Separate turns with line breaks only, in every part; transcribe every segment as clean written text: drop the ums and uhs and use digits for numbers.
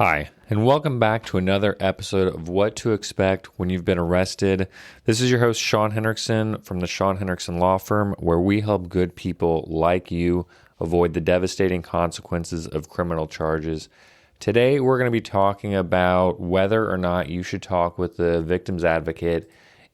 Hi, and welcome back to another episode of What to Expect When You've Been Arrested. This is your host, Sean Henricksen from the Sean Henricksen Law Firm, where we help good people like you avoid the devastating consequences of criminal charges. Today, we're going to be talking about whether or not you should talk with the victim's advocate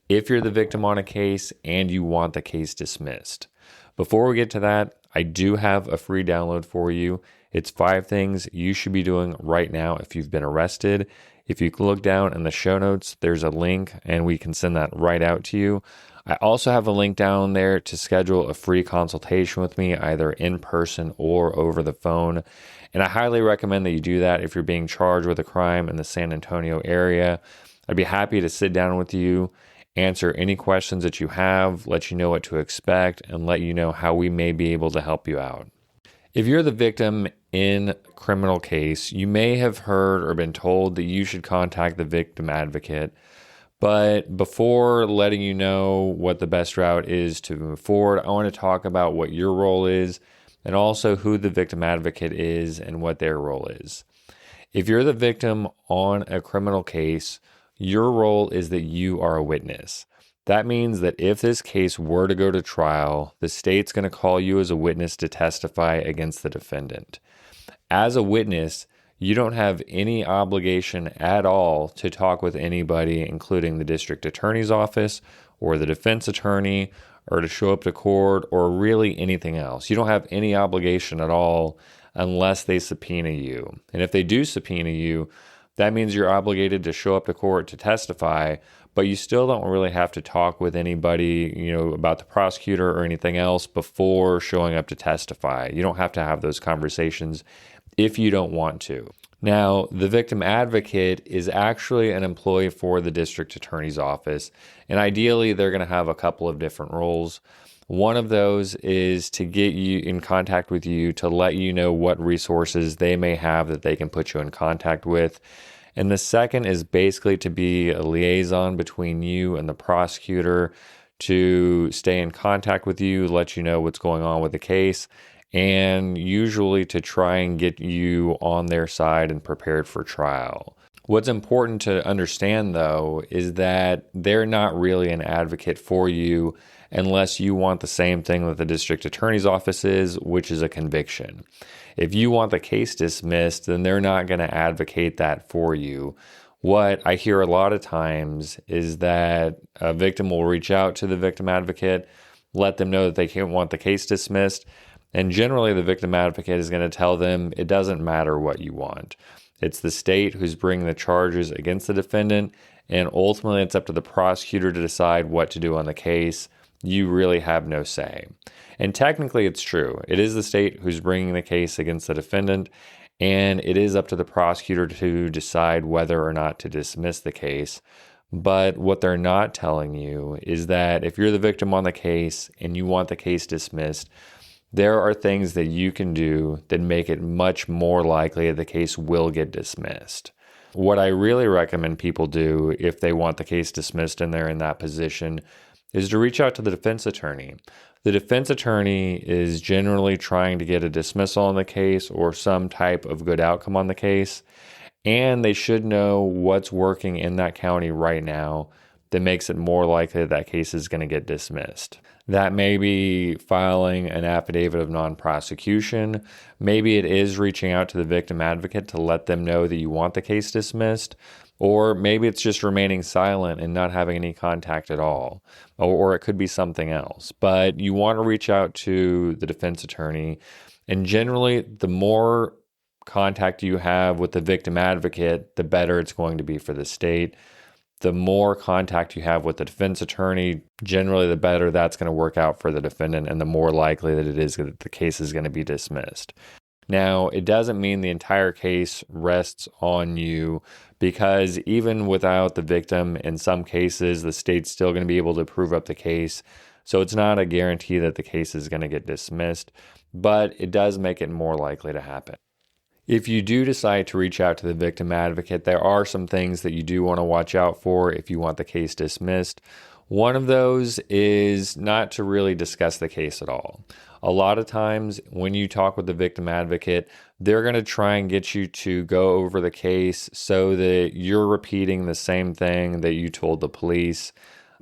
if you're the victim on a case and you want the case dismissed. Before we get to that, I do have a free download for you. It's 5 things you should be doing right now if you've been arrested. If you look down in the show notes, there's a link and we can send that right out to you. I also have a link down there to schedule a free consultation with me, either in person or over the phone. And I highly recommend that you do that if you're being charged with a crime in the San Antonio area. I'd be happy to sit down with you, answer any questions that you have, let you know what to expect, and let you know how we may be able to help you out. If you're the victim in a criminal case, you may have heard or been told that you should contact the victim advocate. But before letting you know what the best route is to move forward, I want to talk about what your role is and also who the victim advocate is and what their role is. If you're the victim on a criminal case, your role is that you are a witness. That means that if this case were to go to trial, the state's going to call you as a witness to testify against the defendant. As a witness, you don't have any obligation at all to talk with anybody, including the district attorney's office or the defense attorney, or to show up to court, or really anything else. You don't have any obligation at all unless they subpoena you. And if they do subpoena you, that means you're obligated to show up to court to testify, but you still don't really have to talk with anybody, about the prosecutor or anything else before showing up to testify. You don't have to have those conversations if you don't want to. Now, the victim advocate is actually an employee for the district attorney's office, and ideally they're going to have a couple of different roles. One of those is to get you in contact with you to let you know what resources they may have that they can put you in contact with. And the second is basically to be a liaison between you and the prosecutor to stay in contact with you, let you know what's going on with the case, and usually to try and get you on their side and prepared for trial. What's important to understand, though, is that they're not really an advocate for you unless you want the same thing that the district attorney's office is, which is a conviction. If you want the case dismissed, then they're not going to advocate that for you. What I hear a lot of times is that a victim will reach out to the victim advocate, let them know that they can't want the case dismissed, and generally the victim advocate is going to tell them it doesn't matter what you want. It's the state who's bringing the charges against the defendant, and ultimately it's up to the prosecutor to decide what to do on the case. You really have no say. And technically it's true. It is the state who's bringing the case against the defendant, and it is up to the prosecutor to decide whether or not to dismiss the case. But what they're not telling you is that if you're the victim on the case and you want the case dismissed, there are things that you can do that make it much more likely that the case will get dismissed. What I really recommend people do if they want the case dismissed and they're in that position is to reach out to the defense attorney. The defense attorney is generally trying to get a dismissal on the case or some type of good outcome on the case, and they should know what's working in that county right now that makes it more likely that case is going to get dismissed. That may be filing an affidavit of non-prosecution. Maybe it is reaching out to the victim advocate to let them know that you want the case dismissed. Or maybe it's just remaining silent and not having any contact at all. Or it could be something else. But you want to reach out to the defense attorney. And generally, the more contact you have with the victim advocate, the better it's going to be for the state. The more contact you have with the defense attorney, generally the better that's going to work out for the defendant and the more likely that it is that the case is going to be dismissed. Now, it doesn't mean the entire case rests on you, because even without the victim, in some cases, the state's still going to be able to prove up the case. So it's not a guarantee that the case is going to get dismissed, but it does make it more likely to happen. If you do decide to reach out to the victim advocate, there are some things that you do want to watch out for if you want the case dismissed. One of those is not to really discuss the case at all. A lot of times when you talk with the victim advocate, they're going to try and get you to go over the case so that you're repeating the same thing that you told the police,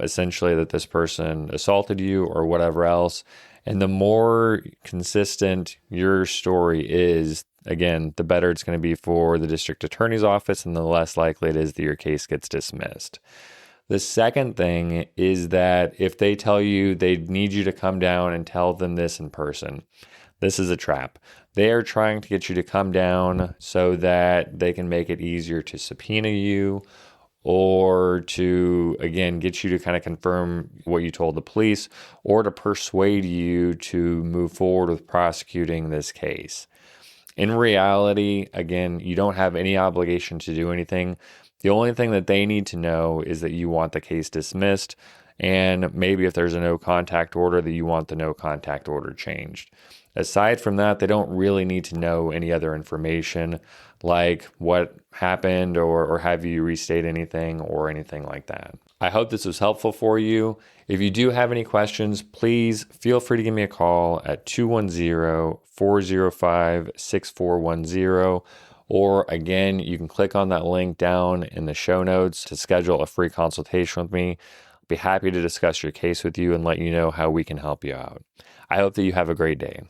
essentially that this person assaulted you or whatever else. And the more consistent your story is, again, the better it's going to be for the district attorney's office and the less likely it is that your case gets dismissed. The second thing is that if they tell you they need you to come down and tell them this in person, this is a trap. They are trying to get you to come down so that they can make it easier to subpoena you or to, again, get you to kind of confirm what you told the police or to persuade you to move forward with prosecuting this case. In reality, again, you don't have any obligation to do anything. The only thing that they need to know is that you want the case dismissed, and maybe if there's a no contact order, that you want the no contact order changed. Aside from that, they don't really need to know any other information like what happened or have you restate anything or anything like that. I hope this was helpful for you. If you do have any questions, please feel free to give me a call at 210-405-6410. Or again, you can click on that link down in the show notes to schedule a free consultation with me. I'll be happy to discuss your case with you and let you know how we can help you out. I hope that you have a great day.